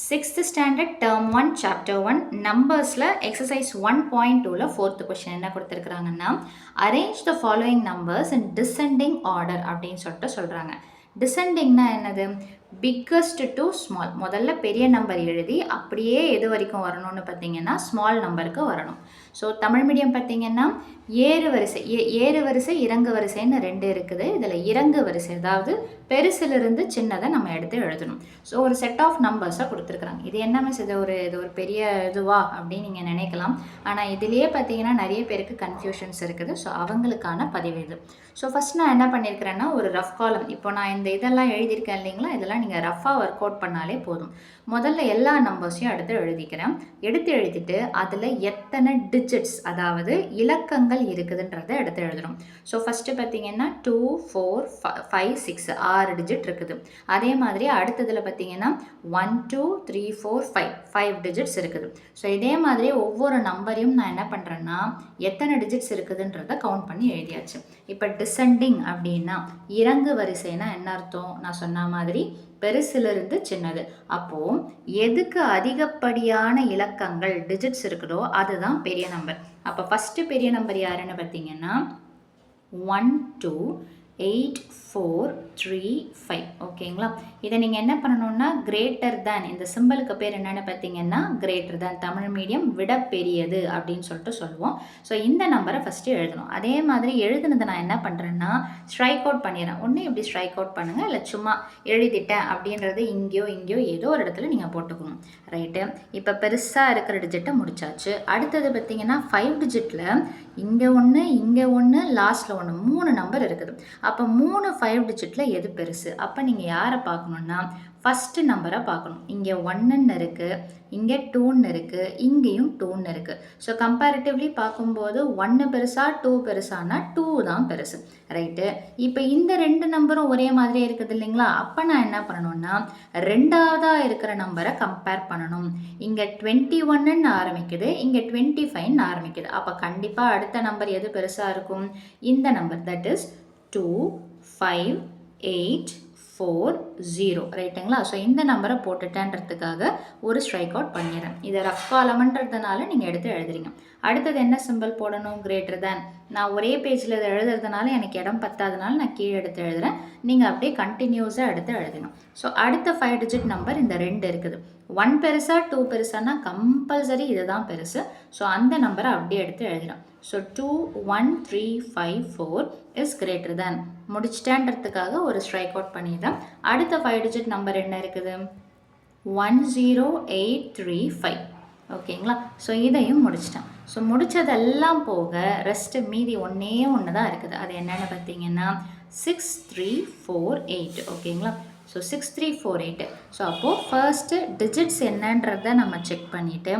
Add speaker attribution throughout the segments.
Speaker 1: 6th standard term 1 chapter 1 numbers-ல exercise 1.2ல 4th question என்ன கொடுத்திருக்காங்கன்னா arrange the following numbers in descending order அப்படின்னு சொல்றாங்க. descendingனா என்னது? biggest to small. முதல்ல பெரிய நம்பர் எழுதி அப்படியே எது வரைக்கும் வரணும்னு பார்த்தீங்கன்னா ஸ்மால் நம்பருக்கு வரணும். ஸோ தமிழ் மீடியம் பார்த்தீங்கன்னா ஏறு வரிசை இறங்கு வரிசைன்னு ரெண்டு இருக்குது. இதில் இறங்கு வரிசை அதாவது பெருசிலிருந்து சின்னதை நம்ம எடுத்து எழுதணும். ஸோ ஒரு செட் ஆஃப் நம்பர்ஸை கொடுத்துருக்குறாங்க. இது என்ன மிஸ் இது ஒரு பெரிய இதுவா அப்படின்னு நீங்கள் நினைக்கலாம். ஆனால் இதுலேயே பார்த்தீங்கன்னா நிறைய பேருக்கு கன்ஃபியூஷன்ஸ் இருக்குது. ஸோ அவங்களுக்கான பதிவு இது. ஸோ ஃபஸ்ட் நான் என்ன பண்ணியிருக்கிறேன்னா ஒரு ரஃப் காலம் இப்போ நான் இந்த இதெல்லாம் எழுதியிருக்கேன் இல்லைங்களா, இதெல்லாம் நீங்கள் ரஃபாக ஒர்க் அவுட் பண்ணாலே போதும். முதல்ல எல்லா நம்பர்ஸையும் எடுத்து எழுதிட்டு அதில் எத்தனை டிஜிட்ஸ் அதாவது இலக்கங்கள் இருக்குதுன்றதை எடுத்து எழுதுறோம். ஸோ ஃபஸ்ட்டு பார்த்தீங்கன்னா 2 4 5 6 6 டிஜிட் இருக்குது. அதே மாதிரி அடுத்ததில் பார்த்தீங்கன்னா 1 2 3 4 5 டிஜிட்ஸ் இருக்குது. ஸோ இதே மாதிரி ஒவ்வொரு நம்பரையும் நான் என்ன பண்ணுறேன்னா எத்தனை டிஜிட்ஸ் இருக்குதுன்றதை கவுண்ட் பண்ணி எழுதியாச்சு. இப்போ டிசெண்டிங் அப்படின்னா இறங்கு வரிசைனா என்ன அர்த்தம்? நான் சொன்ன மாதிரி பெருசிலிருந்து சின்னது. அப்போ எதுக்கு அதிகப்படியான இலக்கங்கள் டிஜிட்ஸ் இருக்குதோ அதுதான் பெரிய நம்பர். அப்போ ஃபர்ஸ்ட் பெரிய நம்பர் யாருன்னு பார்த்தீங்கன்னா 1 2 8 4 3 5. ஓகேங்களா? இதை நீங்கள் என்ன பண்ணணும்னா கிரேட்டர் தேன், இந்த சிம்பிளுக்கு பேர் என்னென்னு பார்த்தீங்கன்னா கிரேட்டர் தேன், தமிழ் மீடியம் விட பெரியது அப்படின்னு சொல்லுவோம். ஸோ இந்த நம்பரை ஃபஸ்ட்டு எழுதணும். அதே மாதிரி எழுதுனதை நான் என்ன பண்ணுறேன்னா ஸ்ட்ரைக் அவுட் பண்ணிடுறேன். ஒன்று இப்படி ஸ்ட்ரைக் அவுட் பண்ணுங்கள், இல்லை சும்மா எழுதிட்டேன் அப்படின்றது இங்கேயோ ஏதோ ஒரு இடத்துல நீங்கள் போட்டுக்கணும். ரைட்டு? இப்போ பெருசாக இருக்கிற டிஜிட்டை முடிச்சாச்சு. அடுத்தது பார்த்தீங்கன்னா 5 டிஜிட்டில் இங்கே ஒன்று லாஸ்ட்டில் ஒன்று 3 நம்பர் இருக்குது. அப்போ 3 5 டிஜிட்டில் எது பெருசு? அப்போ நீங்கள் யாரை பார்க்கணுன்னா ஃபஸ்ட்டு நம்பரை பார்க்கணும். இங்கே 1ன்னு இருக்குது, இங்கே 2ன்னு இருக்குது, இங்கேயும் 2ன்னு இருக்குது. ஸோ கம்பேரிட்டிவ்லி பார்க்கும்போது 1 பெருசா 2 பெருசானா 2 தான் பெருசு. ரைட்டு? இப்போ இந்த ரெண்டு நம்பரும் ஒரே மாதிரியே இருக்குது இல்லைங்களா? அப்போ நான் என்ன பண்ணணும்னா ரெண்டாவதாக இருக்கிற நம்பரை கம்பேர் பண்ணணும். இங்கே 21ன்னு ஆரம்பிக்குது, இங்கே 25ன்னு ஆரம்பிக்குது. அப்போ கண்டிப்பாக அடுத்த நம்பர் எது பெருசாக இருக்கும்? இந்த நம்பர், தட் இஸ் 2 5 8 4 0. ரைட்டுங்களா? ஸோ இந்த நம்பரை போட்டுட்டேன்றதுக்காக ஒரு ஸ்ட்ரைக் அவுட் பண்ணிடுறேன். இதை ரஃப் காலம்ன்றதுனால நீங்கள் எடுத்து எழுதுறீங்க. அடுத்தது என்ன சிம்பிள் போடணும்? Greater than. நான் ஒரே பேஜில் இதை எழுதுறதுனால எனக்கு இடம் பத்தாதனால நான் கீழே எடுத்து எழுதுறேன். நீங்கள் அப்படியே கண்டினியூஸாக எடுத்து எழுதணும். ஸோ அடுத்த 5 டிஜிட் நம்பர் இந்த 2 இருக்குது. 1 பெருசா 2 பெருசானா கம்பல்சரி இதுதான் பெருசு. ஸோ அந்த நம்பரை அப்படியே எடுத்து எழுதுறேன். So 2 1 3 5 4 is greater than. முடிச்சிட்டேன்றதுக்காக ஒரு ஸ்ட்ரைக் அவுட் பண்ணிடுறேன். அடுத்த 5 டிஜிட் நம்பர் என்ன இருக்குது? 10835. ஓகேங்களா? ஸோ இதையும் முடிச்சிட்டேன். ஸோ முடித்ததெல்லாம் போக ரெஸ்ட்டு மீதி ஒன்று தான் இருக்குது. அது என்னென்னு பார்த்தீங்கன்னா 6348. ஓகேங்களா? ஸோ 6348. ஸோ அப்போது ஃபர்ஸ்ட்டு டிஜிட்ஸ் என்னன்றதை நம்ம செக் பண்ணிவிட்டு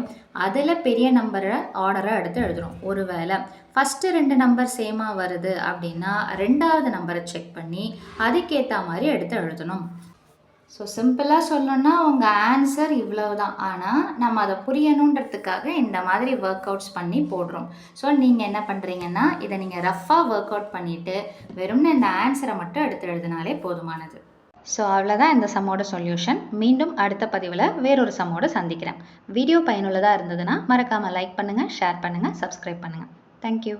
Speaker 1: அதில் பெரிய நம்பரை ஆர்டரை எடுத்து எழுதுகிறோம். ஒருவேளை ஃபஸ்ட்டு 2 நம்பர் சேமாக வருது அப்படின்னா ரெண்டாவது நம்பரை செக் பண்ணி அதுக்கேற்ற மாதிரி எடுத்து எழுதணும். ஸோ சிம்பிளாக சொல்லணுன்னா உங்கள் ஆன்சர் இவ்வளவு தான். ஆனால் நம்ம அதை புரியணுன்றதுக்காக இந்த மாதிரி ஒர்க் அவுட்ஸ் பண்ணி போடுறோம். ஸோ நீங்கள் என்ன பண்ணுறீங்கன்னா இதை நீங்கள் ரஃப்பாக ஒர்க் அவுட் பண்ணிவிட்டு வெறும்னு இந்த ஆன்சரை மட்டும் எடுத்து எழுதினாலே போதுமானது. ஸோ அவ்வளோதான் இந்த சம்மோட சொல்யூஷன். மீண்டும் அடுத்த பதிவில் வேறொரு சம்மோடு சந்திக்கிறேன். வீடியோ பயனுள்ளதாக இருந்ததுன்னா மறக்காமல் லைக் பண்ணுங்கள், ஷேர் பண்ணுங்கள், சப்ஸ்கிரைப் பண்ணுங்கள். தேங்க்யூ.